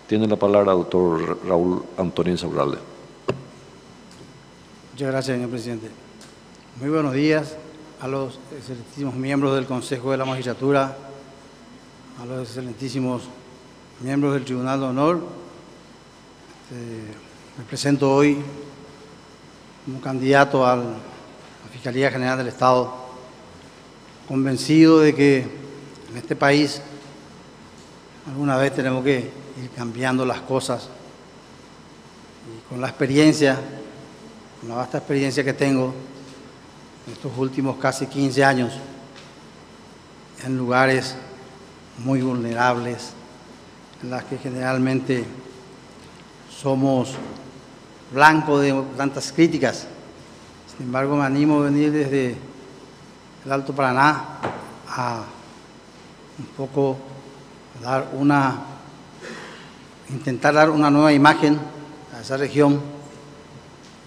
Tiene la palabra el doctor Raúl Antonio Insaurralde. Muchas gracias, señor presidente. Muy buenos días a los excelentísimos miembros del Consejo de la Magistratura, a los excelentísimos miembros del Tribunal de Honor. Me presento hoy como candidato a la Fiscalía General del Estado, convencido de que en este país alguna vez tenemos que ir cambiando las cosas, y con la experiencia, con la vasta experiencia que tengo en estos últimos casi 15 años en lugares muy vulnerables, en las que generalmente somos blanco de tantas críticas. Sin embargo, me animo a venir desde el Alto Paraná a un poco intentar dar una nueva imagen a esa región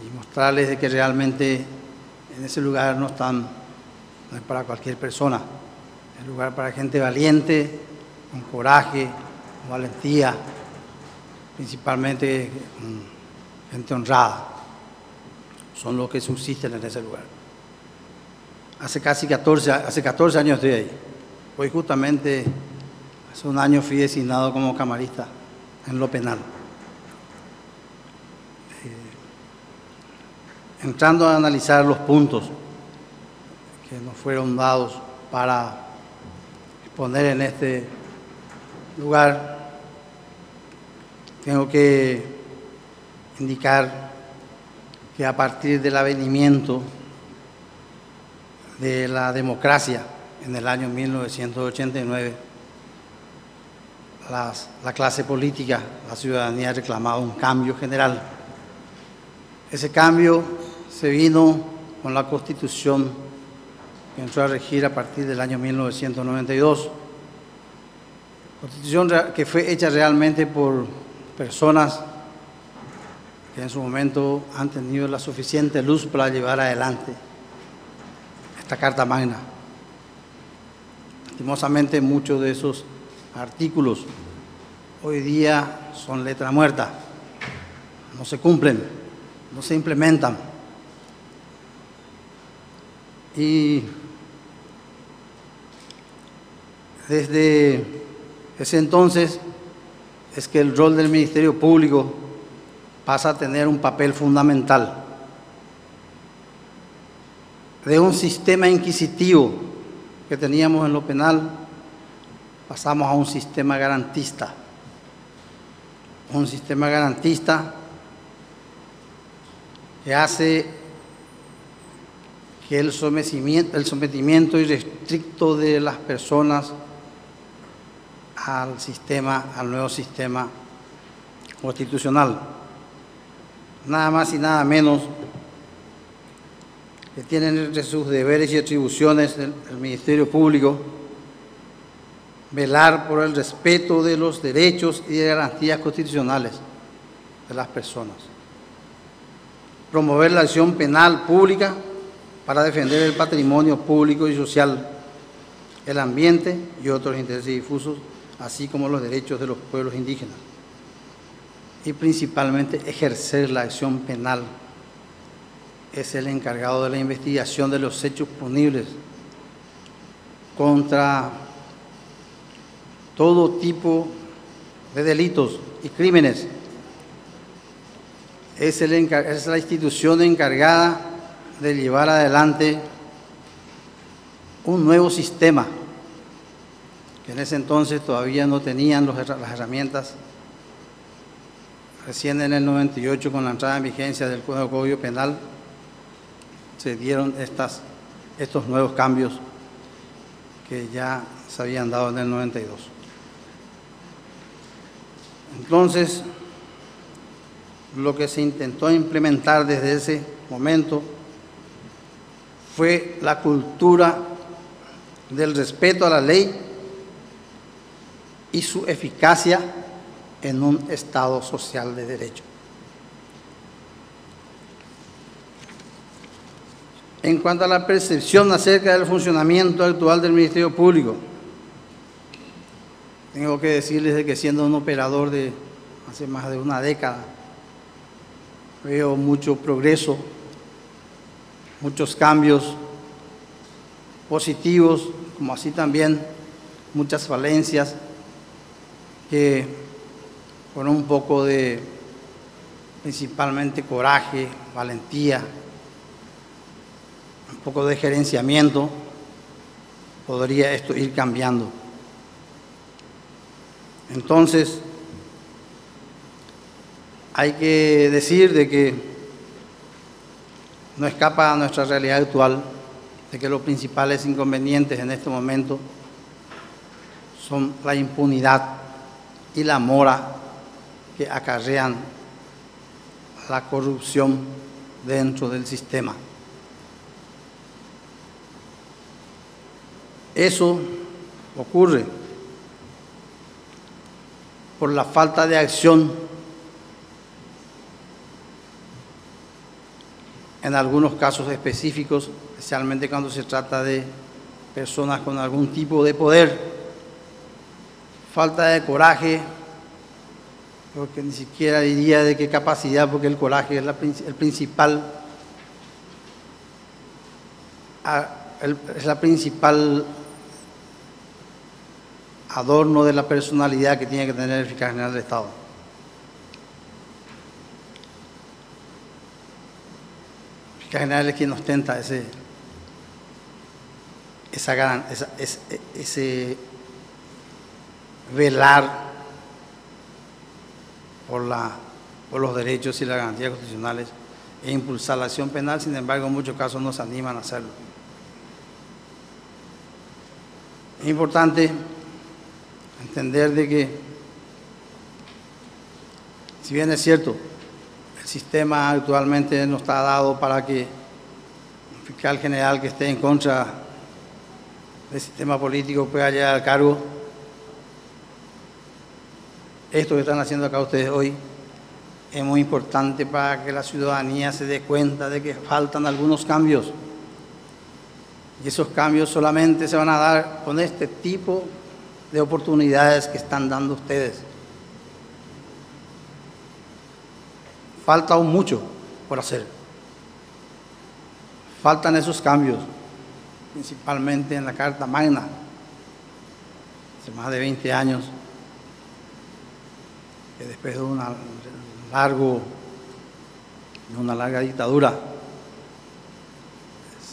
y mostrarles de que realmente en ese lugar no es para cualquier persona, es un lugar para gente valiente, con coraje, con valentía, principalmente gente honrada. Son los que subsisten en ese lugar. Hace 14 años estoy ahí. Hoy justamente, hace un año fui designado como camarista en lo penal. Entrando a analizar los puntos que nos fueron dados para exponer en este lugar, tengo que indicar que a partir del avenimiento de la democracia en el año 1989, la clase política, la ciudadanía reclamaba un cambio general. Ese cambio se vino con la Constitución que entró a regir a partir del año 1992. Constitución que fue hecha realmente por personas que en su momento han tenido la suficiente luz para llevar adelante esta Carta Magna. Lastimosamente, muchos de esos artículos hoy día son letra muerta, no se cumplen, no se implementan. Y desde ese entonces es que el rol del Ministerio Público pasa a tener un papel fundamental. De un sistema inquisitivo que teníamos en lo penal, pasamos a un sistema garantista. Un sistema garantista que hace que el sometimiento irrestricto de las personas al nuevo sistema constitucional. Nada más y nada menos que tienen entre sus deberes y atribuciones del Ministerio Público velar por el respeto de los derechos y de garantías constitucionales de las personas, promover la acción penal pública para defender el patrimonio público y social, el ambiente y otros intereses difusos, así como los derechos de los pueblos indígenas, y principalmente ejercer la acción penal. Es el encargado de la investigación de los hechos punibles contra todo tipo de delitos y crímenes. Es la institución encargada de llevar adelante un nuevo sistema que en ese entonces todavía no tenían las herramientas. Recién en el 98, con la entrada en vigencia del Código Penal, se dieron estos nuevos cambios que ya se habían dado en el 92. Entonces, lo que se intentó implementar desde ese momento fue la cultura del respeto a la ley y su eficacia en un Estado social de derecho. En cuanto a la percepción acerca del funcionamiento actual del Ministerio Público, tengo que decirles de que siendo un operador de hace más de una década. Veo mucho progreso, muchos cambios positivos, como así también muchas falencias que con un poco de principalmente coraje, valentía, un poco de gerenciamiento, podría esto ir cambiando. Entonces, hay que decir de que no escapa a nuestra realidad actual, de que los principales inconvenientes en este momento son la impunidad y la mora que acarrean la corrupción dentro del sistema. Eso ocurre por la falta de acción en algunos casos específicos, especialmente cuando se trata de personas con algún tipo de poder, falta de coraje, porque ni siquiera diría de qué capacidad, porque el coraje es el principal adorno de la personalidad que tiene que tener el fiscal general del Estado. El fiscal general es quien ostenta ese velar por los derechos y las garantías constitucionales e impulsar la acción penal. Sin embargo, en muchos casos no se animan a hacerlo. Es importante entender de que, si bien es cierto, el sistema actualmente no está dado para que un fiscal general que esté en contra del sistema político pueda llegar al cargo, esto que están haciendo acá ustedes hoy es muy importante para que la ciudadanía se dé cuenta de que faltan algunos cambios. Y esos cambios solamente se van a dar con este tipo de oportunidades que están dando ustedes. Falta aún mucho por hacer. Faltan esos cambios, principalmente en la Carta Magna, hace más de 20 años, que después de una larga dictadura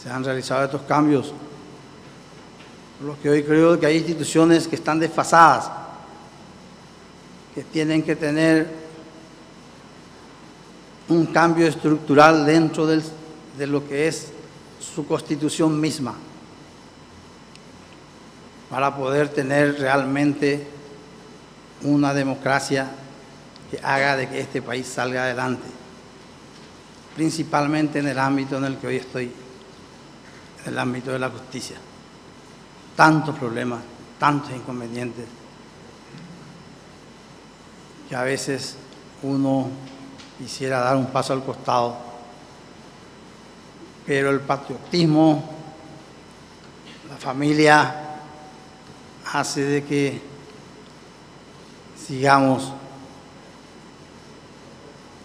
se han realizado estos cambios, por lo que hoy creo que hay instituciones que están desfasadas, que tienen que tener un cambio estructural dentro de lo que es su constitución misma, para poder tener realmente una democracia que haga de que este país salga adelante, principalmente en el ámbito en el que hoy estoy, en el ámbito de la justicia. Tantos problemas, tantos inconvenientes, que a veces uno quisiera dar un paso al costado, pero el patriotismo, la familia, hace de que sigamos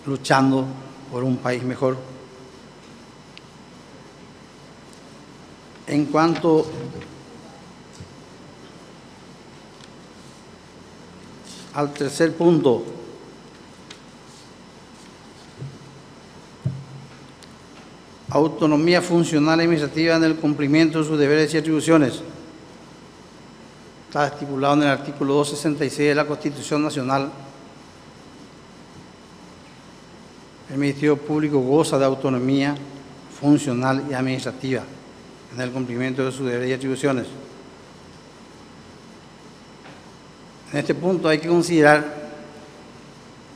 luchando por un país mejor. En cuanto al tercer punto, autonomía funcional y administrativa en el cumplimiento de sus deberes y atribuciones. Está estipulado en el artículo 266 de la Constitución Nacional. El Ministerio Público goza de autonomía funcional y administrativa en el cumplimiento de sus deberes y atribuciones. En este punto hay que considerar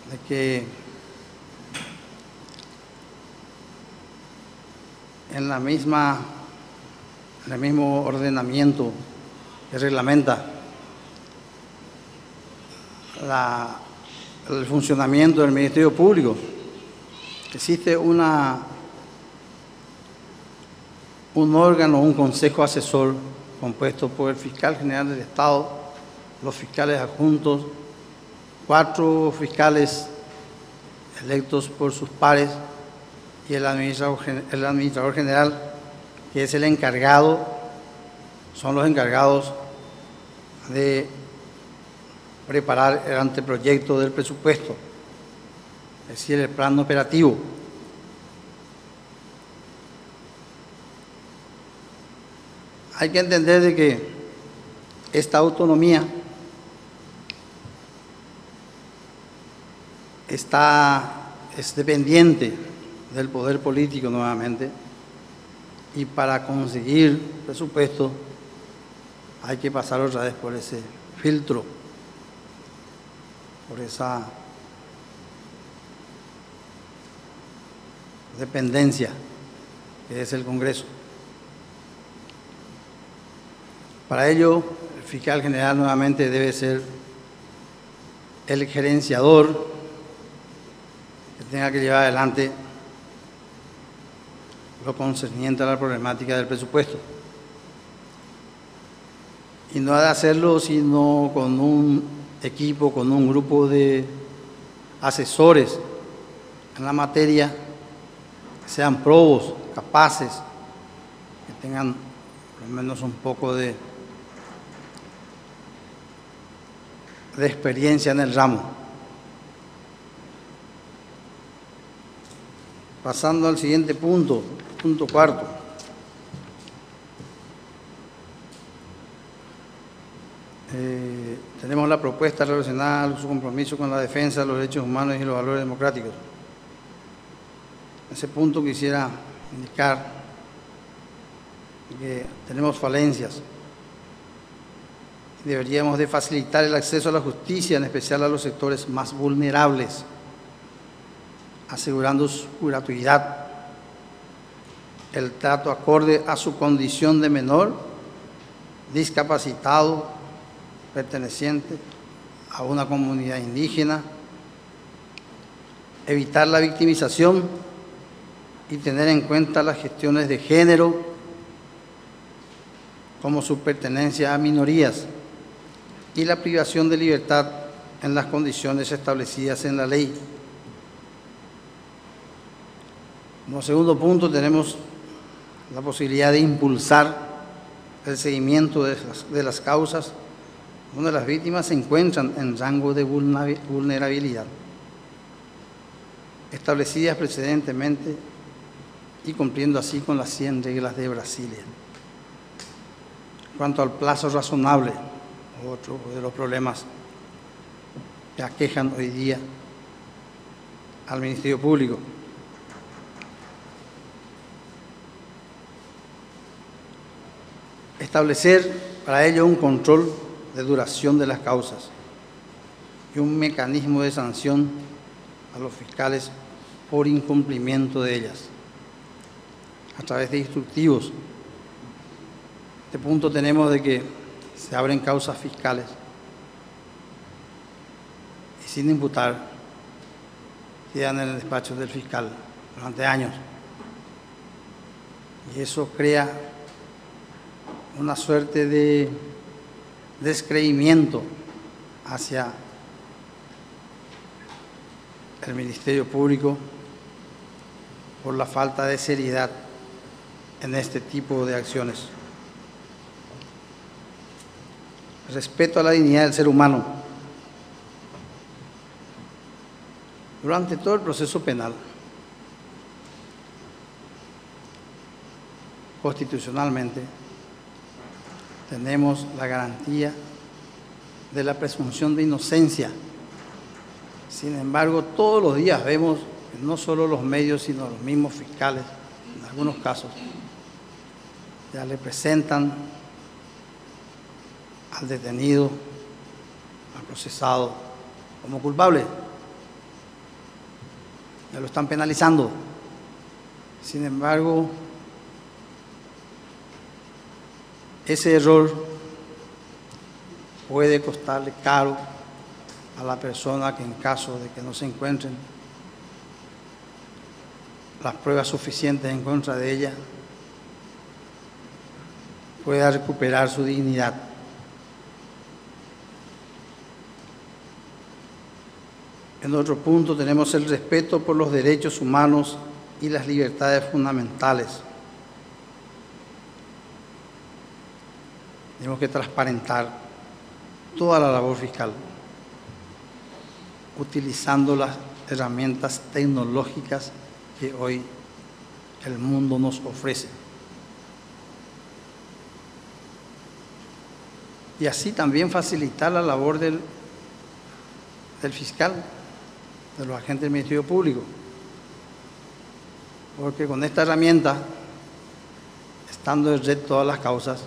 de que en el mismo ordenamiento que reglamenta el funcionamiento del Ministerio Público, existe un órgano, un consejo asesor compuesto por el fiscal general del Estado, los fiscales adjuntos, 4 fiscales electos por sus pares y el administrador general, que es el encargado, son los encargados de preparar el anteproyecto del presupuesto, es decir, el plan operativo. Hay que entender de que esta autonomía es dependiente del poder político nuevamente, y para conseguir presupuesto hay que pasar otra vez por ese filtro, por esa dependencia que es el Congreso. Para ello, el fiscal general nuevamente debe ser el gerenciador que tenga que llevar adelante lo concerniente a la problemática del presupuesto. Y no ha de hacerlo sino con un equipo, con un grupo de asesores en la materia, que sean probos, capaces, que tengan por lo menos un poco de experiencia en el ramo. Pasando al siguiente punto, punto cuarto. Tenemos la propuesta relacionada a su compromiso con la defensa de los derechos humanos y los valores democráticos. En ese punto quisiera indicar que tenemos falencias. Deberíamos de facilitar el acceso a la justicia, en especial a los sectores más vulnerables, asegurando su gratuidad, el trato acorde a su condición de menor, discapacitado, perteneciente a una comunidad indígena, evitar la victimización y tener en cuenta las gestiones de género como su pertenencia a minorías y la privación de libertad en las condiciones establecidas en la ley. Como segundo punto, tenemos la posibilidad de impulsar el seguimiento de las causas donde las víctimas se encuentran en rango de vulnerabilidad, establecidas precedentemente y cumpliendo así con las 100 reglas de Brasilia. En cuanto al plazo razonable, otro de los problemas que aquejan hoy día al Ministerio Público. Establecer para ello un control de duración de las causas y un mecanismo de sanción a los fiscales por incumplimiento de ellas, a través de instructivos. En este punto tenemos de que se abren causas fiscales y sin imputar quedan en el despacho del fiscal durante años. Y eso crea una suerte de descreimiento hacia el Ministerio Público por la falta de seriedad en este tipo de acciones. Respeto a la dignidad del ser humano. Durante todo el proceso penal, constitucionalmente, tenemos la garantía de la presunción de inocencia. Sin embargo, todos los días vemos que no solo los medios, sino los mismos fiscales, en algunos casos, ya le presentan al detenido, al procesado, como culpable. Ya lo están penalizando. Sin embargo, ese error puede costarle caro a la persona que, en caso de que no se encuentren las pruebas suficientes en contra de ella, pueda recuperar su dignidad. En otro punto tenemos el respeto por los derechos humanos y las libertades fundamentales. Tenemos que transparentar toda la labor fiscal, utilizando las herramientas tecnológicas que hoy el mundo nos ofrece. Y así también facilitar la labor del fiscal, de los agentes del Ministerio Público. Porque con esta herramienta, estando en red todas las causas,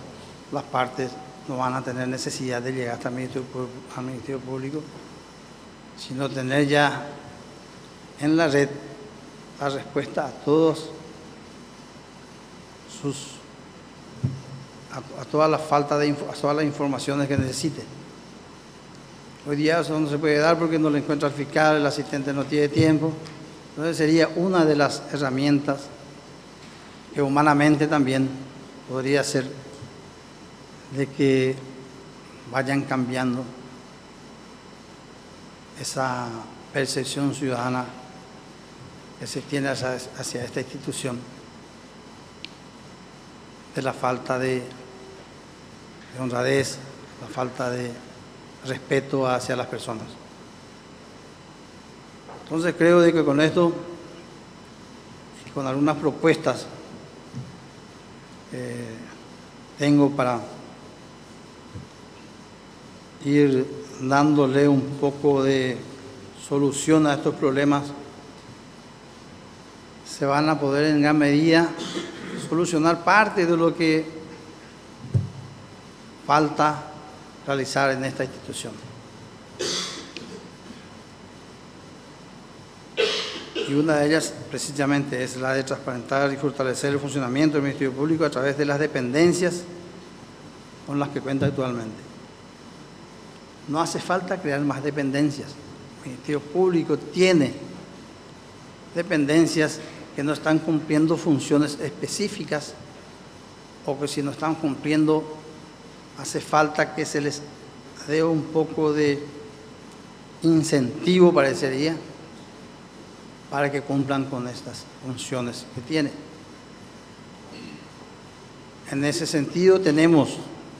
las partes no van a tener necesidad de llegar hasta el Ministerio Público, sino tener ya en la red la respuesta a todas las informaciones que necesite. Hoy día eso no se puede dar porque no le encuentra el fiscal, el asistente no tiene tiempo. Entonces sería una de las herramientas que humanamente también podría ser de que vayan cambiando esa percepción ciudadana que se tiene hacia esta institución, de la falta de honradez, la falta de respeto hacia las personas. Entonces creo de que con esto y con algunas propuestas tengo para ir dándole un poco de solución a estos problemas, se van a poder en gran medida solucionar parte de lo que falta realizar en esta institución. Y una de ellas precisamente es la de transparentar y fortalecer el funcionamiento del Ministerio Público a través de las dependencias con las que cuenta actualmente. No hace falta crear más dependencias. El Ministerio Público tiene dependencias que no están cumpliendo funciones específicas o que si no están cumpliendo hace falta que se les dé un poco de incentivo, parecería, para que cumplan con estas funciones que tienen. En ese sentido tenemos,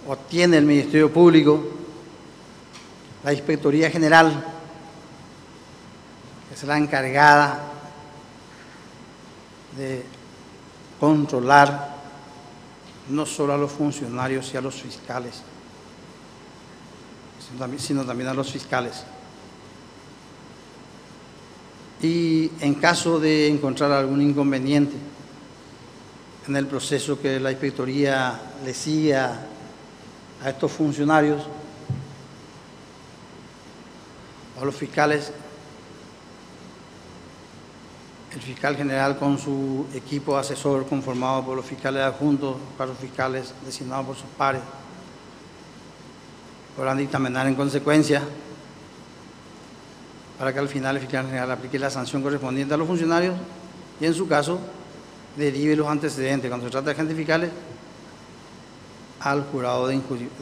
o tiene el Ministerio Público, la Inspectoría General, que será encargada de controlar no solo a los funcionarios y a los fiscales, sino también a los fiscales. Y en caso de encontrar algún inconveniente en el proceso que la Inspectoría le sigue a estos funcionarios o a los fiscales, el fiscal general con su equipo asesor conformado por los fiscales adjuntos, para los fiscales designados por sus pares, podrán dictaminar en consecuencia para que al final el fiscal general aplique la sanción correspondiente a los funcionarios y en su caso derive los antecedentes, cuando se trata de agentes fiscales, al jurado de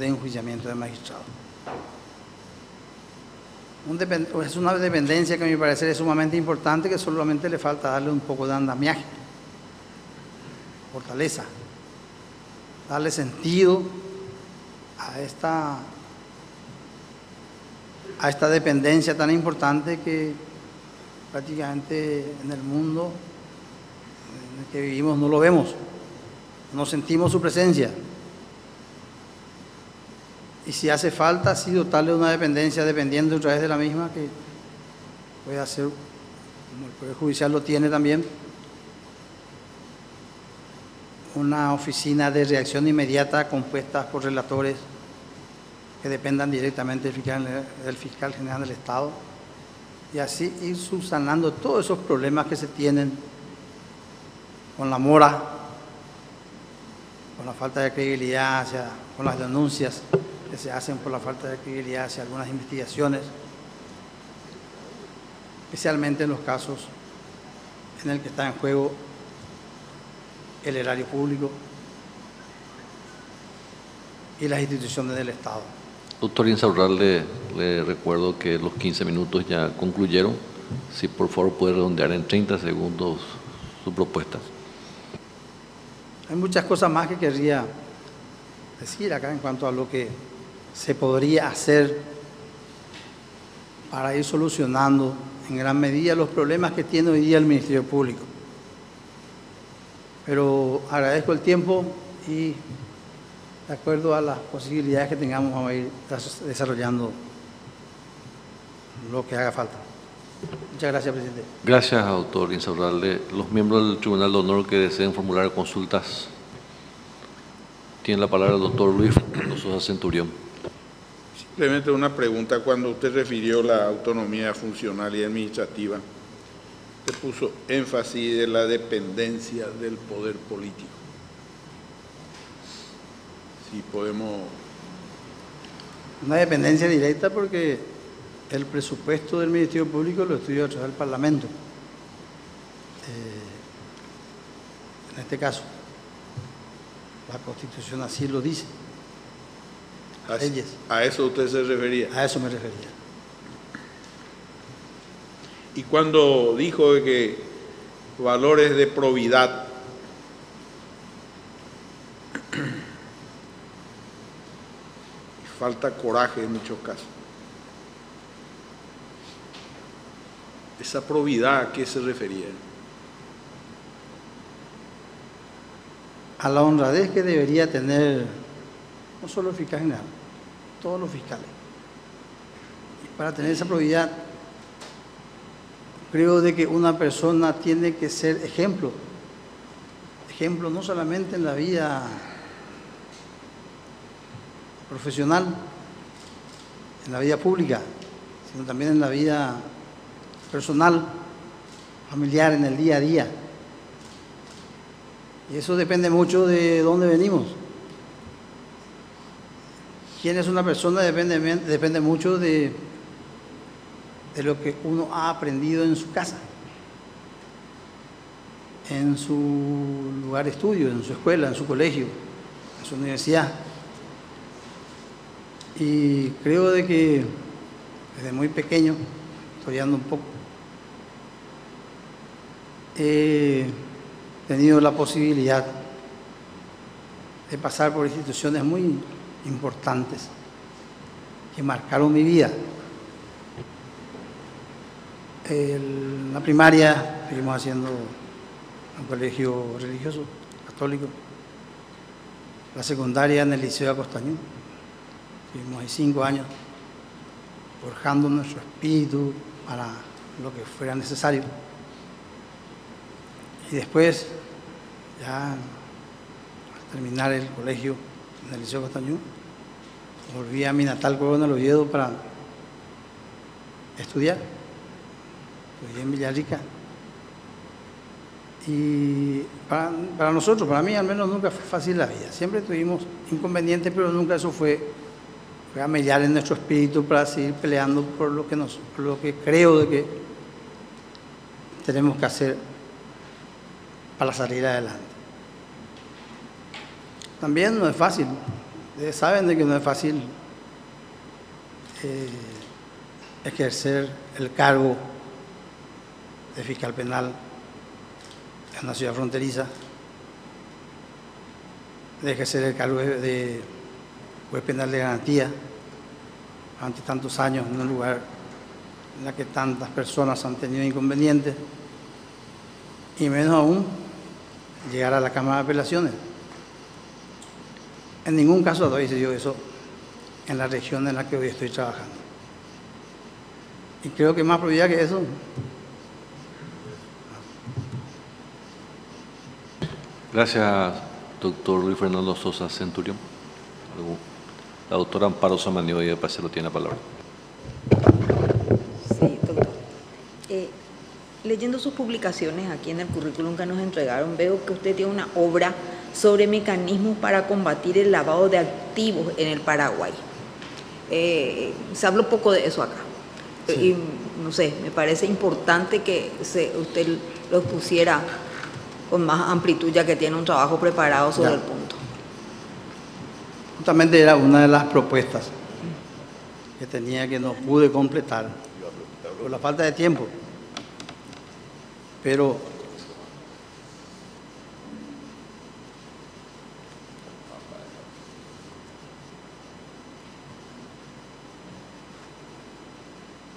enjuiciamiento de magistrados. Es una dependencia que a mi parecer es sumamente importante, que solamente le falta darle un poco de andamiaje, fortaleza, darle sentido a esta dependencia tan importante que prácticamente en el mundo en el que vivimos no lo vemos, no sentimos su presencia. Y si hace falta, sí dotarle una dependencia dependiendo a través de la misma, que puede hacer, como el Poder Judicial lo tiene también, una oficina de reacción inmediata compuesta por relatores que dependan directamente del fiscal general del Estado, y así ir subsanando todos esos problemas que se tienen con la mora, con la falta de credibilidad, con las denuncias que se hacen por la falta de credibilidad hacia algunas investigaciones, especialmente en los casos en el que está en juego el erario público y las instituciones del Estado. Doctor Insaurralde, Le recuerdo que los 15 minutos ya concluyeron. Si por favor puede redondear en 30 segundos su propuesta. Hay muchas cosas más que querría decir acá en cuanto a lo que se podría hacer para ir solucionando en gran medida los problemas que tiene hoy día el Ministerio Público. Pero agradezco el tiempo y de acuerdo a las posibilidades que tengamos vamos a ir desarrollando lo que haga falta. Muchas gracias, presidente. Gracias, doctor Insaurralde. Los miembros del Tribunal de Honor que deseen formular consultas. Tiene la palabra el doctor Luis Fernando Sosa Centurión. Simplemente una pregunta. Cuando usted refirió la autonomía funcional y administrativa, usted puso énfasis de la dependencia del poder político. Si podemos... Una dependencia directa porque el presupuesto del Ministerio Público lo estudia a través del Parlamento. En este caso, la Constitución así lo dice. Leyes. ¿A eso usted se refería? A eso me refería. Y cuando dijo de que valores de probidad, falta coraje en muchos casos. ¿Esa probidad a qué se refería? A la honradez que debería tener no solo el fiscal general, todos los fiscales. Y para tener esa probidad, creo de que una persona tiene que ser ejemplo. Ejemplo no solamente en la vida profesional, en la vida pública, sino también en la vida personal, familiar, en el día a día. Y eso depende mucho de dónde venimos. Quién es una persona depende mucho de lo que uno ha aprendido en su casa, en su lugar de estudio, en su escuela, en su colegio, en su universidad. Y creo de que desde muy pequeño, estudiando un poco, he tenido la posibilidad de pasar por instituciones muy importantes que marcaron mi vida. La primaria seguimos haciendo un colegio religioso, católico. La secundaria en el Liceo de Acostañú. Estuvimos ahí 5 años forjando nuestro espíritu para lo que fuera necesario. Y después, ya al terminar el colegio en el Liceo de Acostañú, volví a mi natal Corona del Oviedo para estudiar. Estudié en Villarrica. Y para nosotros, para mí al menos, nunca fue fácil la vida. Siempre tuvimos inconvenientes, pero nunca eso fue a mellar en nuestro espíritu para seguir peleando por lo que creo de que tenemos que hacer para salir adelante. También no es fácil. Ustedes saben de que no es fácil ejercer el cargo de fiscal penal en una ciudad fronteriza, de ejercer el cargo de juez penal de garantía durante tantos años en un lugar en el que tantas personas han tenido inconvenientes, y menos aún llegar a la Cámara de Apelaciones. En ningún caso todavía se dio eso en la región en la que hoy estoy trabajando. Y creo que más probabilidad que eso. Gracias, doctor Luis Fernando Sosa Centurión. La doctora Amparo Samaniego y de Pacero tiene la palabra. Sí, doctor. Leyendo sus publicaciones aquí en el currículum que nos entregaron, veo que usted tiene una obra sobre mecanismos para combatir el lavado de activos en el Paraguay. Se habló poco de eso acá. Sí. Y no sé, me parece importante que usted lo expusiera con más amplitud, ya que tiene un trabajo preparado sobre el punto. Justamente era una de las propuestas que tenía que no pude completar por la falta de tiempo. Pero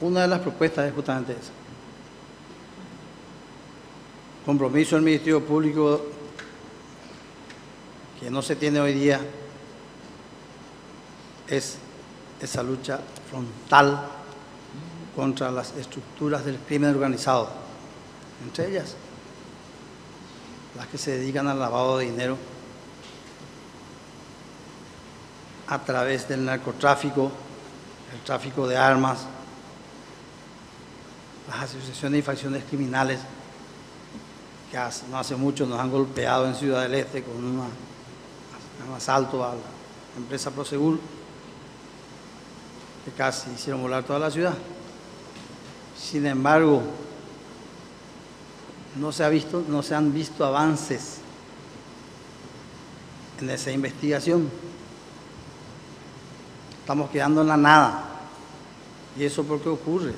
una de las propuestas es justamente esa. Compromiso del Ministerio Público que no se tiene hoy día es esa lucha frontal contra las estructuras del crimen organizado, entre ellas las que se dedican al lavado de dinero a través del narcotráfico, el tráfico de armas, las asociaciones y facciones criminales que no hace mucho nos han golpeado en Ciudad del Este con un asalto a la empresa Prosegur, que casi hicieron volar toda la ciudad. Sin embargo, no se han visto avances en esa investigación. Estamos quedando en la nada. ¿Y eso por qué ocurre?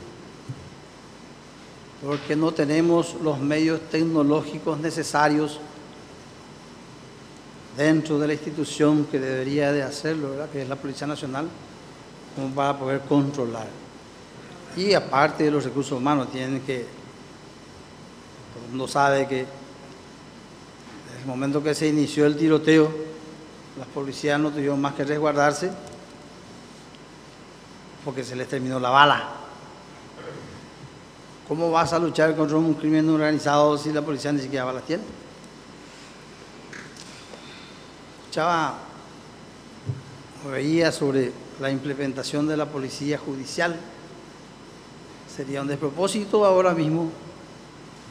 Porque no tenemos los medios tecnológicos necesarios dentro de la institución que debería de hacerlo, ¿verdad?, que es la Policía Nacional, como para poder controlar. Y aparte de los recursos humanos, tienen que, todo el mundo sabe que desde el momento que se inició el tiroteo, las policías no tuvieron más que resguardarse porque se les terminó la bala. ¿Cómo vas a luchar contra un crimen organizado si la policía ni siquiera balas tiene? Veía sobre la implementación de la policía judicial. Sería un despropósito ahora mismo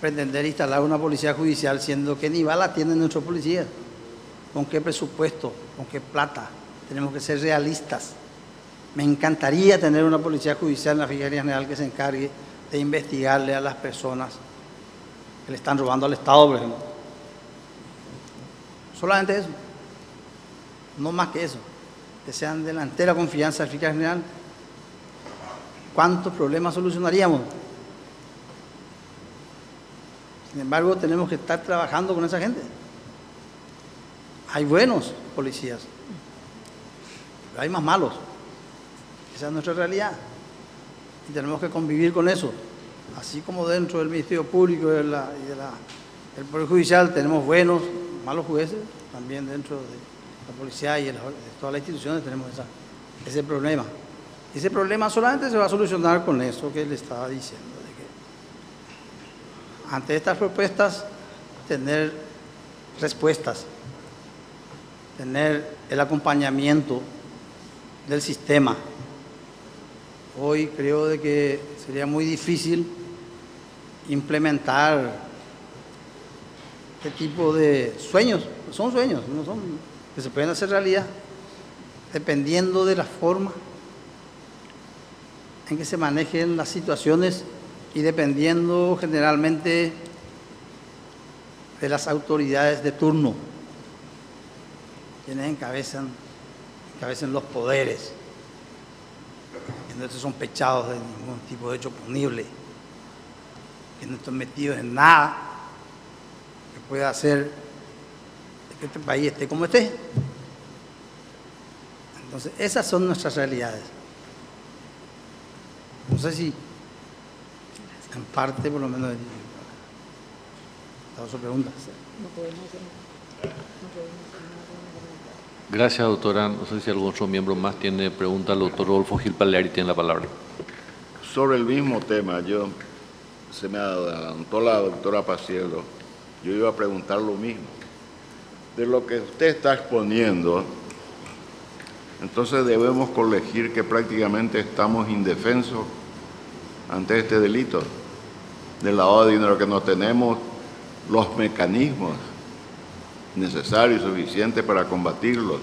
pretender instalar una policía judicial siendo que ni balas tienen nuestros policías. ¿Con qué presupuesto? ¿Con qué plata? Tenemos que ser realistas. Me encantaría tener una policía judicial en la Fiscalía General que se encargue de investigarle a las personas que le están robando al Estado, por ejemplo. Solamente eso. No más que eso. Que sean de la entera confianza del fiscal general. ¿Cuántos problemas solucionaríamos? Sin embargo, tenemos que estar trabajando con esa gente. Hay buenos policías, pero hay más malos. Esa es nuestra realidad. Y tenemos que convivir con eso. Así como dentro del Ministerio Público y del Poder Judicial tenemos buenos, malos jueces, también dentro de la policía y de todas las instituciones tenemos ese problema. Ese problema solamente se va a solucionar con eso que le estaba diciendo, de que ante estas propuestas tener respuestas, tener el acompañamiento del sistema. Hoy creo de que sería muy difícil implementar este tipo de sueños. Son sueños, no son que se pueden hacer realidad, dependiendo de la forma en que se manejen las situaciones y dependiendo generalmente de las autoridades de turno, quienes encabezan los poderes, que no estén sospechados de ningún tipo de hecho punible, que no estén metidos en nada que pueda hacer que este país esté como esté. Entonces, esas son nuestras realidades. No sé si en parte, por lo menos, está su pregunta. Gracias, doctora. No sé si algún otro miembro más tiene pregunta. El doctor Rodolfo Gil Pagliari tiene la palabra. Sobre el mismo tema, se me adelantó la doctora Pacielo. Yo iba a preguntar lo mismo. De lo que usted está exponiendo, entonces debemos colegir que prácticamente estamos indefensos ante este delito del lavado de dinero, que no tenemos los mecanismos necesarios y suficientes para combatirlos.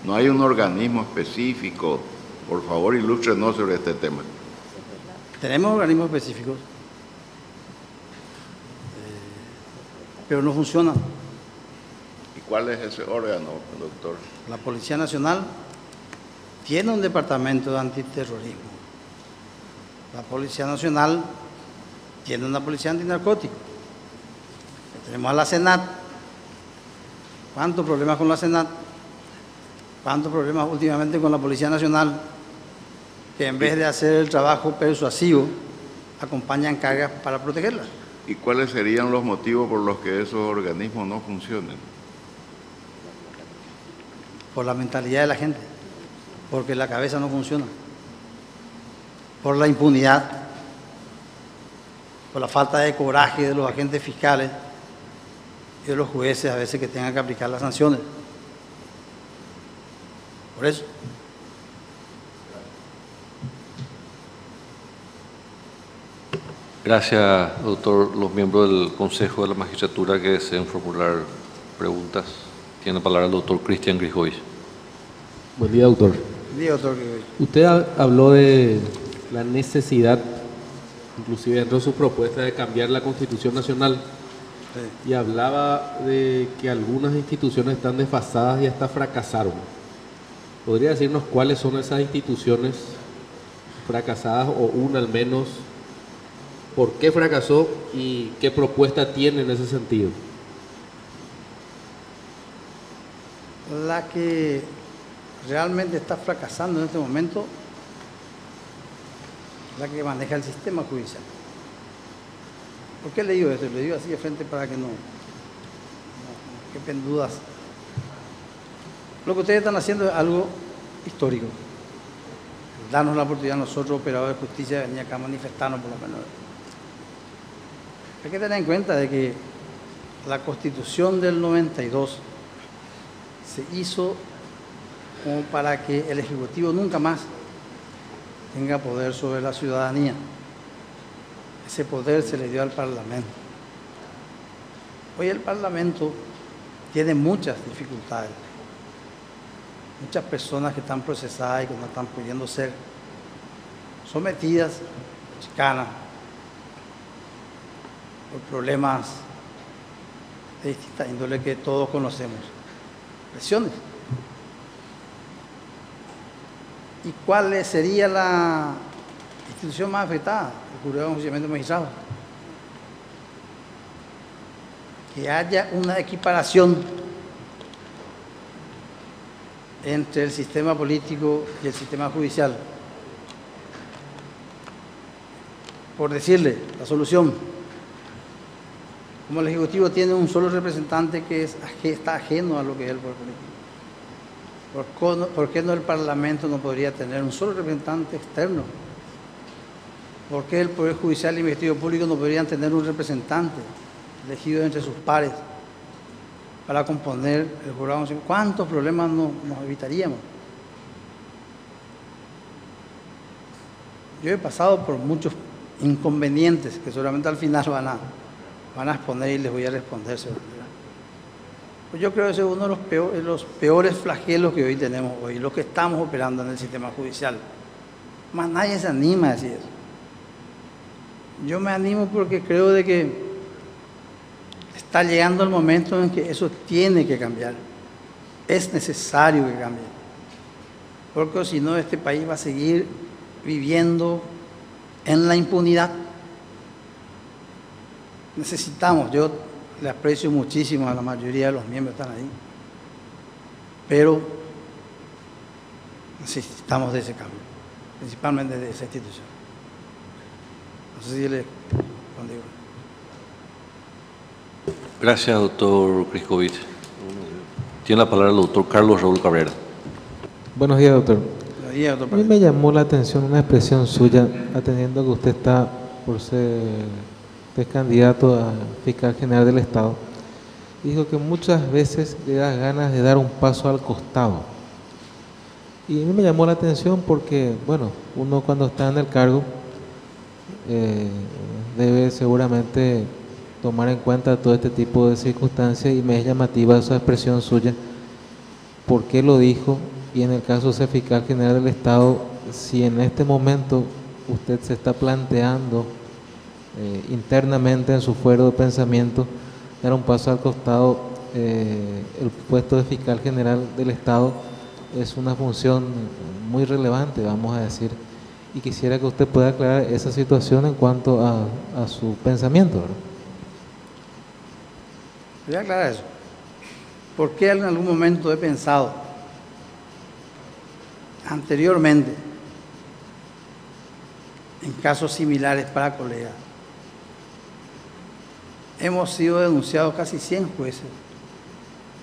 No hay un organismo específico. Por favor, ilústrenos sobre este tema. Tenemos organismos específicos, pero no funcionan. ¿Y cuál es ese órgano, doctor? La Policía Nacional tiene un departamento de antiterrorismo. La Policía Nacional tiene una policía antinarcótico. Tenemos a la SENAT. ¿Cuántos problemas con la SENAT? ¿Cuántos problemas últimamente con la Policía Nacional? Que en vez de hacer el trabajo persuasivo, acompañan cargas para protegerla. ¿Y cuáles serían los motivos por los que esos organismos no funcionen? Por la mentalidad de la gente, porque la cabeza no funciona, por la impunidad, por la falta de coraje de los agentes fiscales y de los jueces a veces que tengan que aplicar las sanciones. Por eso. Gracias, doctor. Los miembros del Consejo de la Magistratura que deseen formular preguntas. Tiene la palabra el doctor Cristian Grijois. Buen día, doctor. Buen día, doctor. Usted habló de la necesidad, inclusive dentro de su propuesta, de cambiar la Constitución Nacional. Sí. Y hablaba de que algunas instituciones están desfasadas y hasta fracasaron. ¿Podría decirnos cuáles son esas instituciones fracasadas, o una al menos? ¿Por qué fracasó y qué propuesta tiene en ese sentido? La que realmente está fracasando en este momento es la que maneja el sistema judicial. ¿Por qué le digo esto? Le digo así de frente para que no quepen dudas. Lo que ustedes están haciendo es algo histórico. Darnos la oportunidad a nosotros, operadores de justicia, de venir acá a manifestarnos por lo menos. Hay que tener en cuenta de que la Constitución del 92 se hizo como para que el Ejecutivo nunca más tenga poder sobre la ciudadanía. Ese poder se le dio al Parlamento. Hoy el Parlamento tiene muchas dificultades. Muchas personas que están procesadas y que no están pudiendo ser sometidas a chicanas, por problemas de distinta índole que todos conocemos. Presiones. ¿Y cuál sería la institución más afectada? El Jurado de Enjuiciamiento de Magistrados. Que haya una equiparación entre el sistema político y el sistema judicial. Por decirle, la solución. Como el Ejecutivo tiene un solo representante que está ajeno a lo que es el poder político, ¿por qué no el Parlamento no podría tener un solo representante externo? ¿Por qué el Poder Judicial y el Ministerio Público no podrían tener un representante elegido entre sus pares para componer el jurado? ¿Cuántos problemas nos evitaríamos? Yo he pasado por muchos inconvenientes que seguramente al final van a exponer y les voy a responder. Pues yo creo que ese es uno de los peores flagelos que hoy tenemos, los que estamos operando en el sistema judicial. Más nadie se anima a decir eso. Yo me animo porque creo de que está llegando el momento en que eso tiene que cambiar. Es necesario que cambie. Porque si no, este país va a seguir viviendo en la impunidad. Necesitamos, yo le aprecio muchísimo a la mayoría de los miembros que están ahí, pero necesitamos de ese cambio, principalmente de esa institución. No sé si le condigo. Gracias, doctor Grijois. Tiene la palabra el doctor Carlos Raúl Cabrera. Buenos días, doctor. Buenos días, doctor. A mí me llamó la atención una expresión suya, atendiendo que usted está por ser es candidato a fiscal general del Estado. Dijo que muchas veces le da ganas de dar un paso al costado. Y a mí me llamó la atención porque, bueno, uno cuando está en el cargo debe seguramente tomar en cuenta todo este tipo de circunstancias, y me es llamativa esa expresión suya. ¿Por qué lo dijo? Y en el caso de ser fiscal general del Estado, si en este momento usted se está planteando internamente en su fuero de pensamiento dar un paso al costado el puesto de fiscal general del Estado, es una función muy relevante, vamos a decir, y quisiera que usted pueda aclarar esa situación en cuanto a su pensamiento, ¿verdad? Voy a aclarar eso. ¿Por qué en algún momento he pensado anteriormente en casos similares para colegas? Hemos sido denunciados casi 100 jueces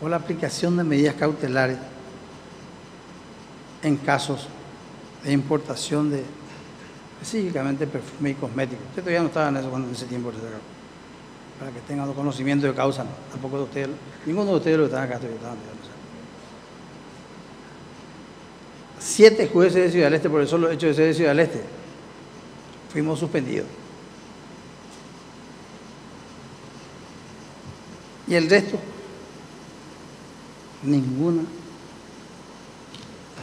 por la aplicación de medidas cautelares en casos de importación de específicamente perfume y cosméticos. Usted todavía no estaba en eso en ese tiempo, para que tengan conocimiento de causa, ¿no? Tampoco de ustedes, ninguno de ustedes lo que están acá, estoy estaba mirando. 7 jueces de Ciudad del Este, por el solo hecho de ser de Ciudad del Este, fuimos suspendidos. Y el resto, ninguna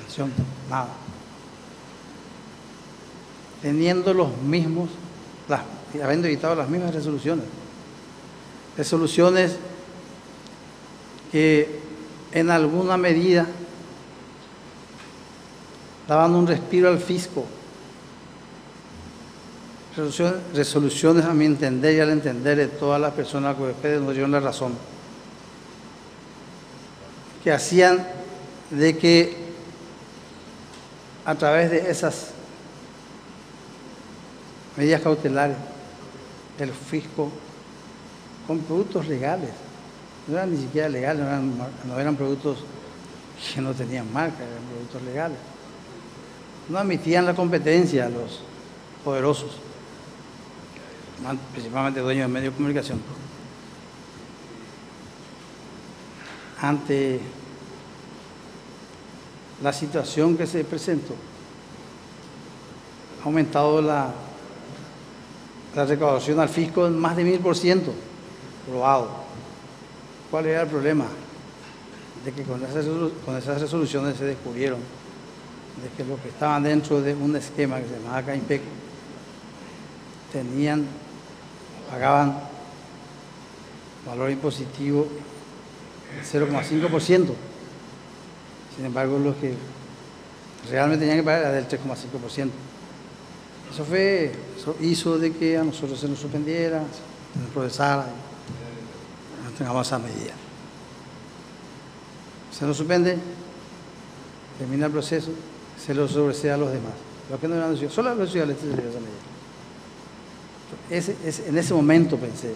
sanción, nada. Teniendo los mismos, habiendo evitado las mismas resoluciones. Resoluciones que en alguna medida daban un respiro al fisco. Resoluciones a mi entender y al entender de todas las personas que ustedes nos dieron la razón, que hacían de que a través de esas medidas cautelares el fisco con productos legales, no eran ni siquiera legales, no eran productos que no tenían marca, eran productos legales, no admitían la competencia a los poderosos, principalmente dueños de medios de comunicación. Ante la situación que se presentó, ha aumentado la recaudación al fisco en más de 1000%, probado. ¿Cuál era el problema? De que con esas resoluciones se descubrieron de que los que estaban dentro de un esquema que se llamaba CAIMPEC pagaban valor impositivo del 0,5%. Sin embargo, los que realmente tenían que pagar era del 3,5%. Eso hizo de que a nosotros se nos suspendiera, se nos procesara y no tengamos esa medida. Se nos suspende, termina el proceso, se lo sobresea a los demás. Los que no eran ciudadanos, solo a los ciudadanos se les dio esa medida. En ese momento pensé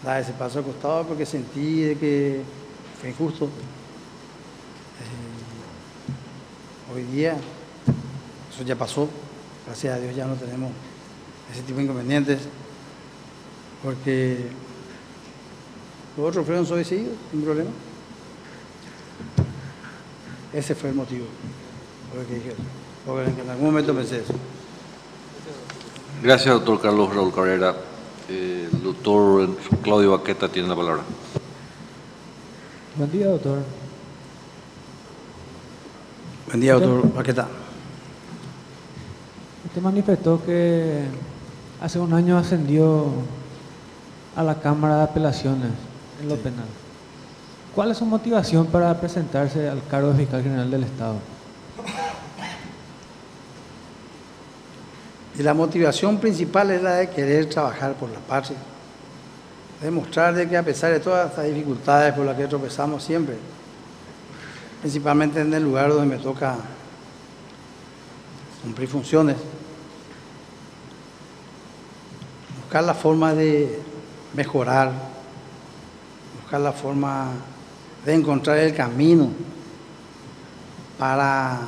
dar ese paso al costado porque sentí de que fue injusto. Hoy día eso ya pasó, gracias a Dios ya no tenemos ese tipo de inconvenientes, porque los otros fueron sobreseídos sin problema. Ese fue el motivo por el que dije eso, porque en algún momento pensé eso. Gracias, doctor Carlos Raúl Cabrera. El doctor Claudio Baqueta tiene la palabra. Buen día, doctor. Buen día, doctor Baqueta. Usted manifestó que hace un año ascendió a la Cámara de Apelaciones en lo penal. ¿Cuál es su motivación para presentarse al cargo de Fiscal General del Estado? Y la motivación principal es la de querer trabajar por la patria, demostrar de que a pesar de todas estas dificultades por las que tropezamos siempre, principalmente en el lugar donde me toca cumplir funciones, buscar la forma de mejorar, buscar la forma de encontrar el camino para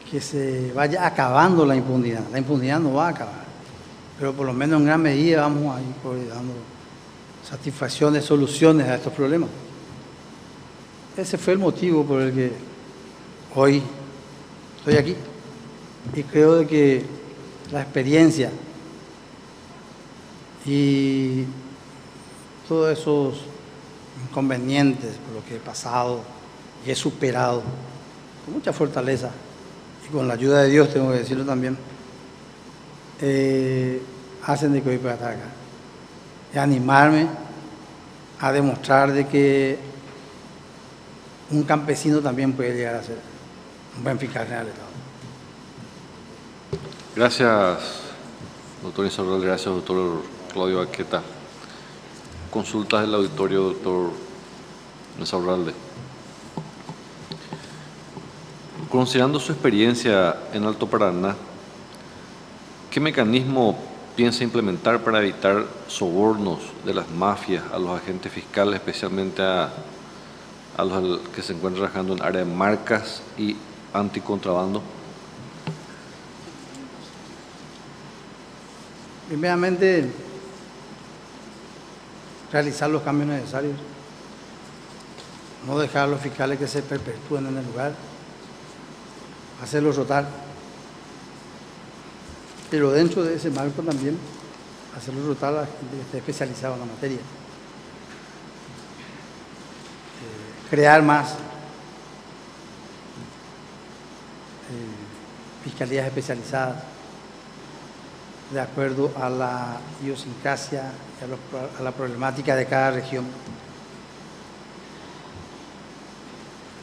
que se vaya acabando la impunidad. La impunidad no va a acabar, pero por lo menos en gran medida vamos a ir dando satisfacciones, soluciones a estos problemas. Ese fue el motivo por el que hoy estoy aquí y creo de que la experiencia y todos esos inconvenientes por lo que he pasado y he superado con mucha fortaleza y con la ayuda de Dios, tengo que decirlo también, hacen de que hoy pueda estar acá y animarme a demostrar de que un campesino también puede llegar a ser un buen fiscal general del Estado. Gracias, doctor Insaurralde. Gracias, doctor Claudio Baqueta. Consultas del auditorio, doctor Insaurralde. Considerando su experiencia en Alto Paraná, ¿qué mecanismo piensa implementar para evitar sobornos de las mafias a los agentes fiscales, especialmente a los que se encuentran trabajando en área de marcas y anticontrabando? Primeramente, realizar los cambios necesarios, no dejar a los fiscales que se perpetúen en el lugar, hacerlos rotar, pero dentro de ese marco también hacerlos rotar a la gente que esté especializada en la materia. Crear más fiscalías especializadas de acuerdo a la idiosincrasia y a la problemática de cada región.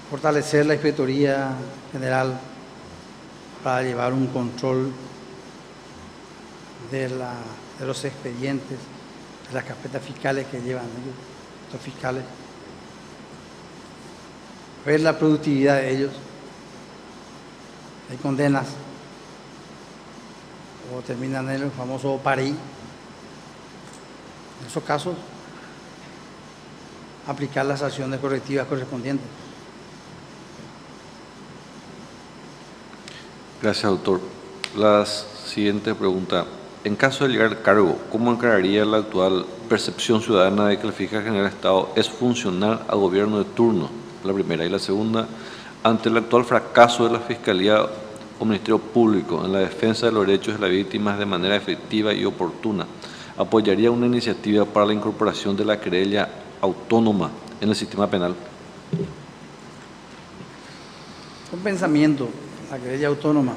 Fortalecer la Inspectoría General para llevar un control de los expedientes, de las carpetas fiscales que llevan ellos, estos fiscales. Ver la productividad de ellos. Hay condenas o terminan en el famoso PARI. En esos casos, aplicar las acciones correctivas correspondientes. Gracias, doctor. La siguiente pregunta. En caso de llegar al cargo, ¿cómo encararía la actual percepción ciudadana de que el fiscal general del Estado es funcional al gobierno de turno? La primera. Y la segunda, ante el actual fracaso de la Fiscalía o Ministerio Público en la defensa de los derechos de las víctimas de manera efectiva y oportuna, ¿apoyaría una iniciativa para la incorporación de la querella autónoma en el sistema penal? Un pensamiento, la querella autónoma,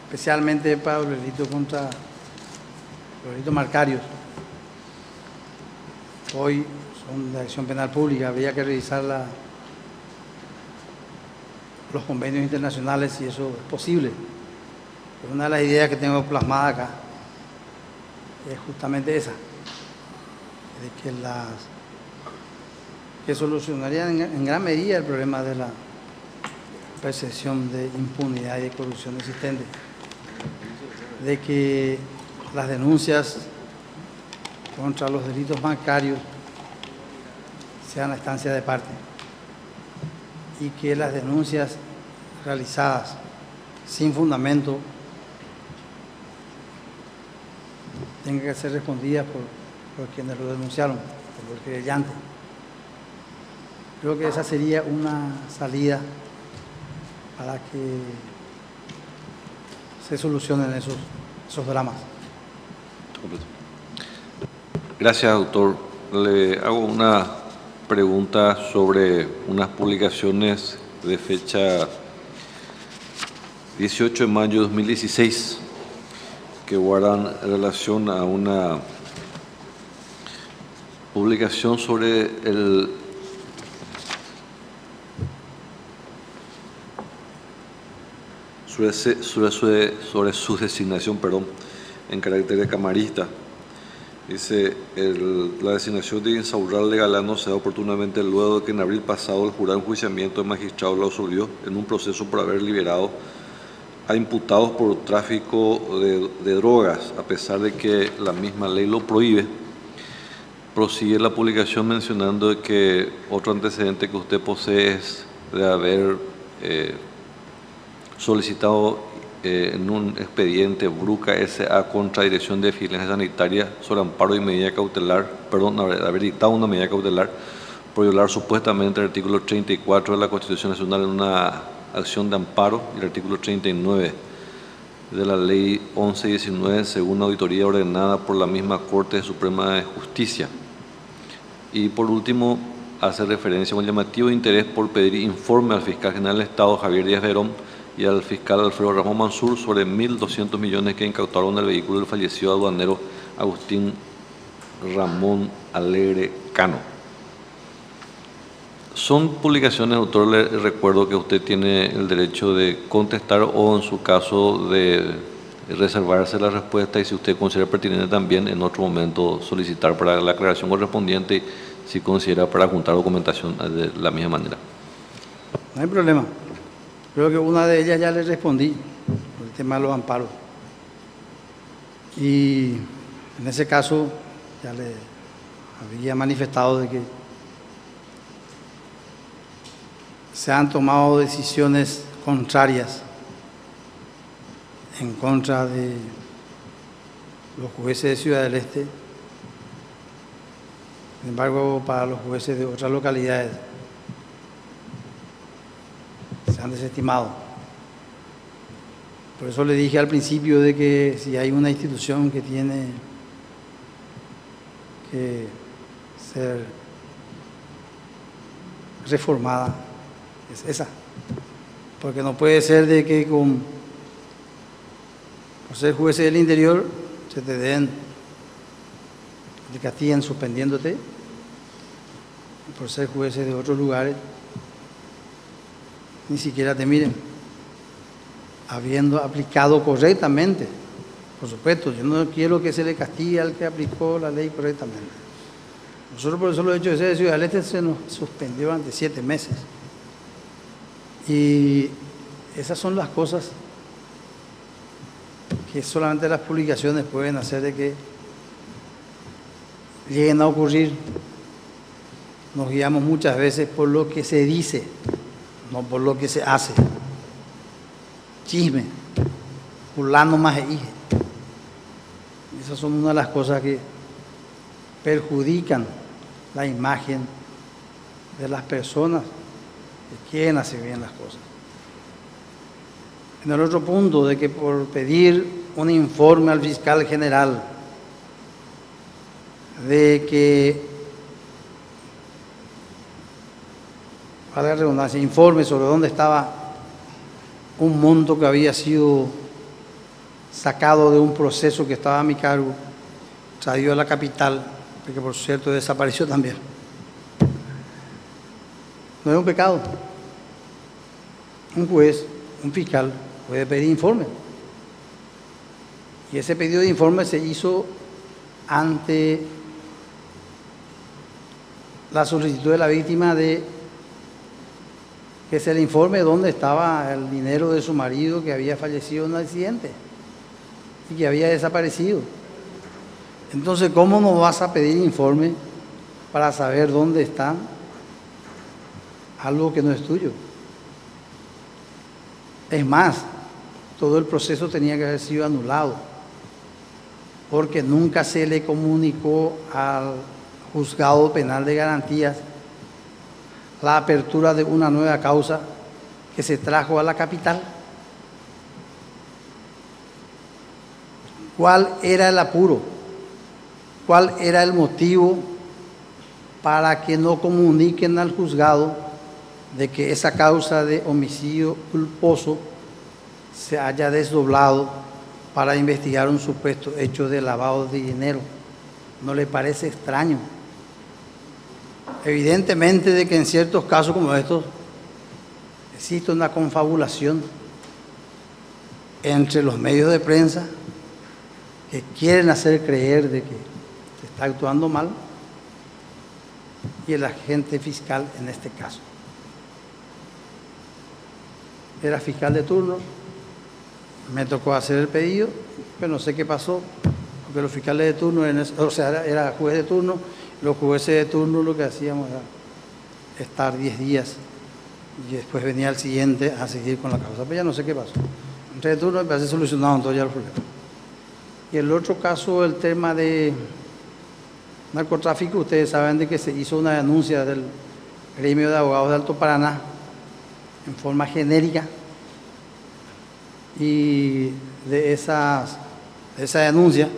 especialmente para los delitos contra los delitos marcarios. Hoy son de acción penal pública, habría que revisar los convenios internacionales si eso es posible. Pero una de las ideas que tengo plasmada acá es justamente esa, de que solucionaría en gran medida el problema de la percepción de impunidad y de corrupción existente, de que las denuncias contra los delitos bancarios sean a instancia de parte y que las denuncias realizadas sin fundamento tengan que ser respondidas por quienes lo denunciaron, por el querellante. Creo que esa sería una salida para que se solucionen esos dramas. Gracias, doctor. Le hago una pregunta sobre unas publicaciones de fecha 18 de mayo de 2016 que guardan relación a una publicación sobre su designación, en carácter de camarista. Dice, la designación de Insaurralde Galano se da oportunamente luego de que en abril pasado el jurado de enjuiciamiento de magistrado lo absolvió en un proceso por haber liberado a imputados por tráfico de drogas, a pesar de que la misma ley lo prohíbe. Prosigue la publicación mencionando que otro antecedente que usted posee es de haber solicitado en un expediente Bruca S.A. contra Dirección de Vigilancia Sanitaria sobre amparo y medida cautelar, haber dictado una medida cautelar por violar supuestamente el artículo 34 de la Constitución Nacional en una acción de amparo y el artículo 39 de la Ley 1119 según auditoría ordenada por la misma Corte Suprema de Justicia. Y por último, hace referencia a un llamativo interés por pedir informe al fiscal general del Estado, Javier Díaz Verón, y al fiscal Alfredo Ramón Mansur sobre 1.200 millones que incautaron el vehículo del fallecido aduanero Agustín Ramón Alegre Cano. Son publicaciones, doctor, le recuerdo que usted tiene el derecho de contestar o en su caso de reservarse la respuesta y si usted considera pertinente también en otro momento solicitar para la aclaración correspondiente si considera para juntar documentación de la misma manera. No hay problema. Creo que una de ellas ya le respondí, por el tema de los amparos. Y en ese caso ya le había manifestado de que se han tomado decisiones contrarias en contra de los jueces de Ciudad del Este. Sin embargo, para los jueces de otras localidades se han desestimado. Por eso le dije al principio de que si hay una institución que tiene que ser reformada, es esa. Porque no puede ser de que por ser jueces del interior se te den, te castiguen suspendiéndote, y por ser jueces de otros lugares ni siquiera te miren, habiendo aplicado correctamente. Por supuesto, yo no quiero que se le castigue al que aplicó la ley correctamente. Nosotros por eso lo hecho de Ciudad del Este se nos suspendió durante 7 meses. Y esas son las cosas que solamente las publicaciones pueden hacer de que lleguen a ocurrir. Nos guiamos muchas veces por lo que se dice, no por lo que se hace. Chisme, fulano más hije. Esas son una de las cosas que perjudican la imagen de las personas que quieren hacer bien las cosas. En el otro punto, de que por pedir un informe al fiscal general de que, para la redundancia, informe sobre dónde estaba un monto que había sido sacado de un proceso que estaba a mi cargo, traído a la capital, porque por cierto desapareció también. No es un pecado. Un juez, un fiscal, puede pedir informe. Y ese pedido de informe se hizo ante la solicitud de la víctima de que se le informe dónde estaba el dinero de su marido que había fallecido en un accidente y que había desaparecido. Entonces, ¿cómo no vas a pedir informe para saber dónde está algo que no es tuyo? Es más, todo el proceso tenía que haber sido anulado porque nunca se le comunicó al juzgado penal de garantías la apertura de una nueva causa que se trajo a la capital. ¿Cuál era el apuro? ¿Cuál era el motivo para que no comuniquen al juzgado de que esa causa de homicidio culposo se haya desdoblado para investigar un supuesto hecho de lavado de dinero? ¿No le parece extraño? Evidentemente de que en ciertos casos como estos existe una confabulación entre los medios de prensa que quieren hacer creer de que se está actuando mal y el agente fiscal en este caso. Era fiscal de turno, me tocó hacer el pedido, pero no sé qué pasó, porque los fiscales de turno, era juez de turno, los jueces de turno lo que hacíamos era estar 10 días y después venía el siguiente a seguir con la causa, pero ya no sé qué pasó. Entré de turno y me parece solucionado todo ya el problema. Y el otro caso, el tema de narcotráfico, ustedes saben de que se hizo una denuncia del gremio de abogados de Alto Paraná en forma genérica y de esa denuncia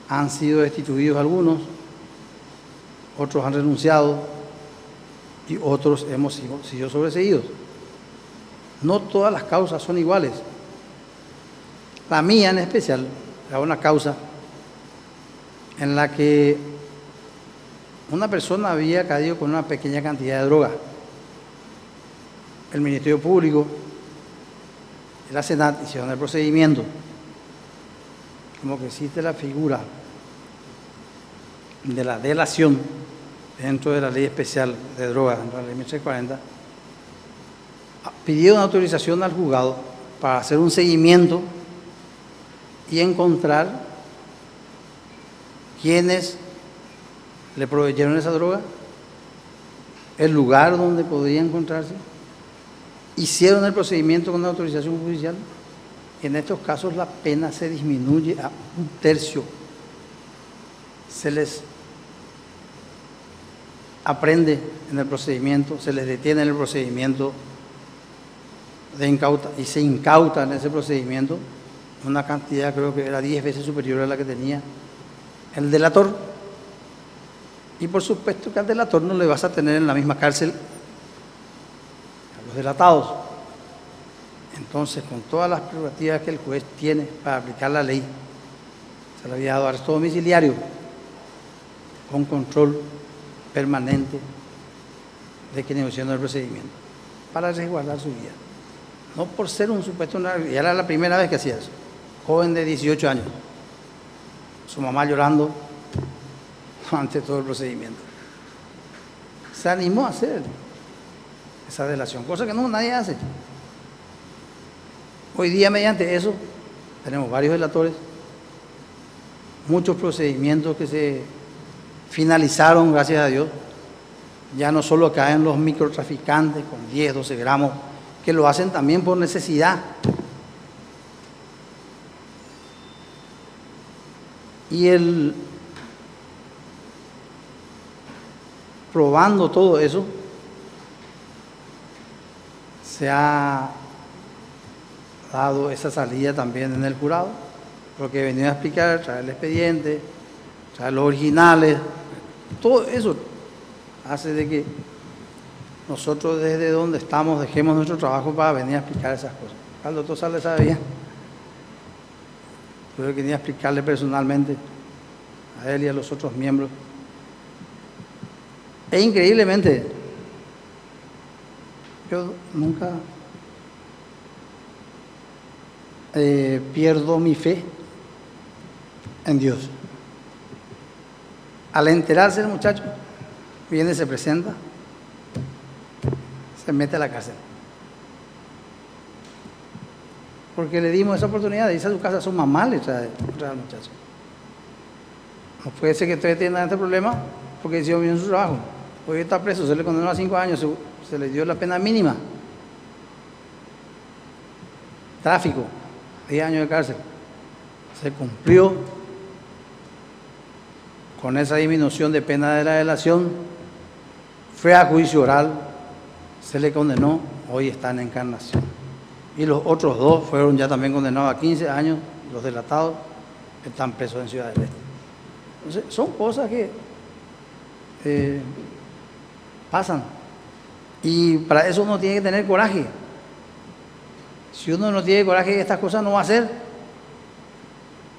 han sido destituidos algunos, otros han renunciado y otros hemos sido sobreseídos. No todas las causas son iguales. La mía en especial era una causa en la que una persona había caído con una pequeña cantidad de droga. El Ministerio Público y la Senat hicieron el procedimiento. Como que existe la figura de la delación dentro de la ley especial de drogas, dentro de la ley 1340, pidieron autorización al juzgado para hacer un seguimiento y encontrar quiénes le proveyeron esa droga, el lugar donde podría encontrarse. Hicieron el procedimiento con la autorización judicial. En estos casos la pena se disminuye a 1/3. Se les aprende en el procedimiento, se les detiene en el procedimiento y se incauta en ese procedimiento una cantidad, creo que era 10 veces superior a la que tenía el delator. Y por supuesto que al delator no le vas a tener en la misma cárcel a los delatados. Entonces, con todas las prerrogativas que el juez tiene para aplicar la ley, se le había dado arresto domiciliario con control permanente de quienes hicieron el procedimiento para resguardar su vida. No por ser un supuesto, y era la primera vez que hacía eso. Joven de 18 años, su mamá llorando ante todo el procedimiento. Se animó a hacer esa delación, cosa que no nadie hace. Hoy día, mediante eso, tenemos varios delatores, muchos procedimientos que se finalizaron, gracias a Dios. Ya no solo caen los microtraficantes con 10, 12 gramos, que lo hacen también por necesidad. Y probando todo eso, se ha dado esa salida también en el jurado, porque venía a explicar, traer el expediente, traer los originales, todo eso hace de que nosotros desde donde estamos dejemos nuestro trabajo para venir a explicar esas cosas. Al doctor Sales sabía, tuve que venir a explicarle personalmente a él y a los otros miembros. E increíblemente, yo nunca pierdo mi fe en Dios. Al enterarse el muchacho, viene, se presenta, se mete a la cárcel. Porque le dimos esa oportunidad de irse a su casa, a su mamá le trae al muchacho. No puede ser que ustedes tengan este problema porque hicieron bien su trabajo. Hoy está preso, se le condenó a 5 años, se le dio la pena mínima. Tráfico, 10 años de cárcel. Se cumplió con esa disminución de pena de la delación. Fue a juicio oral, se le condenó, hoy está en encarnación. Y los otros 2 fueron ya también condenados a 15 años, los delatados están presos en Ciudad del Este. Entonces, son cosas que pasan. Y para eso uno tiene que tener coraje. Si uno no tiene coraje, estas cosas no va a hacer.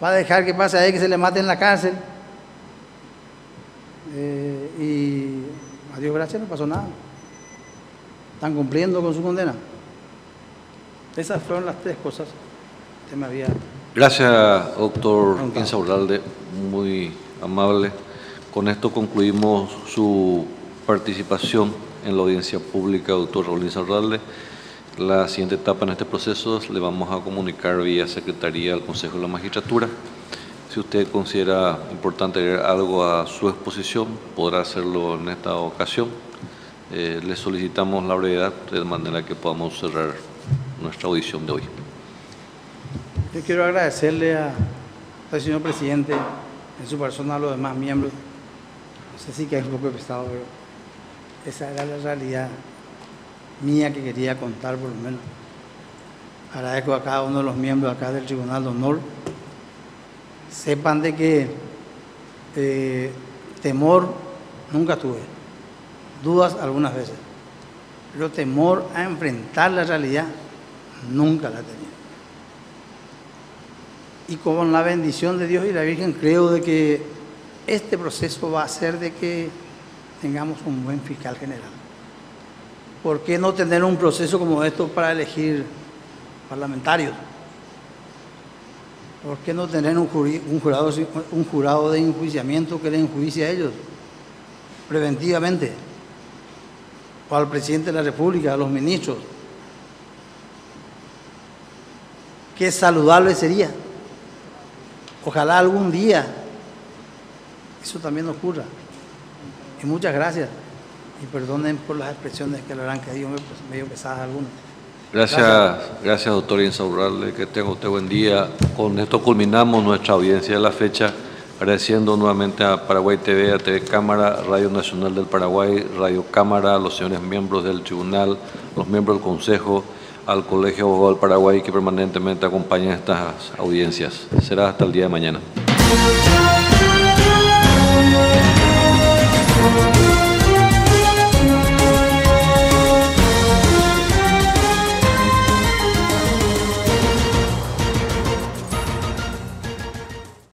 Va a dejar que pase ahí, que se le mate en la cárcel. Y a Dios gracias, no pasó nada. Están cumpliendo con su condena. Esas fueron las 3 cosas que me había... Gracias, doctor Insaurralde, muy amable. Con esto concluimos su participación en la audiencia pública, doctor Raúl Insaurralde. La siguiente etapa en este proceso le vamos a comunicar vía Secretaría al Consejo de la Magistratura. Si usted considera importante agregar algo a su exposición, podrá hacerlo en esta ocasión. Le solicitamos la brevedad de manera que podamos cerrar nuestra audición de hoy. Yo quiero agradecerle al señor presidente, en su persona, a los demás miembros. No sé si que es un poco pesado, pero esa era la realidad mía que quería contar, por lo menos. Agradezco a cada uno de los miembros acá del Tribunal de Honor. Sepan de que temor nunca tuve, dudas algunas veces, pero temor a enfrentar la realidad nunca la tenía. Y con la bendición de Dios y la Virgen creo de que este proceso va a hacer de que tengamos un buen fiscal general. ¿Por qué no tener un proceso como esto para elegir parlamentarios? ¿Por qué no tener un jurado de enjuiciamiento que le enjuicie a ellos preventivamente? O al presidente de la República, a los ministros. Qué saludable sería. Ojalá algún día eso también ocurra. Y muchas gracias. Y perdonen por las expresiones que le habrán caído medio pesadas algunas. Gracias doctor Insaurralde, que tenga usted buen día. Con esto culminamos nuestra audiencia de la fecha, agradeciendo nuevamente a Paraguay TV, a TV Cámara, Radio Nacional del Paraguay, Radio Cámara, a los señores miembros del tribunal, los miembros del Consejo, al Colegio de Abogados del Paraguay que permanentemente acompañan estas audiencias. Será hasta el día de mañana.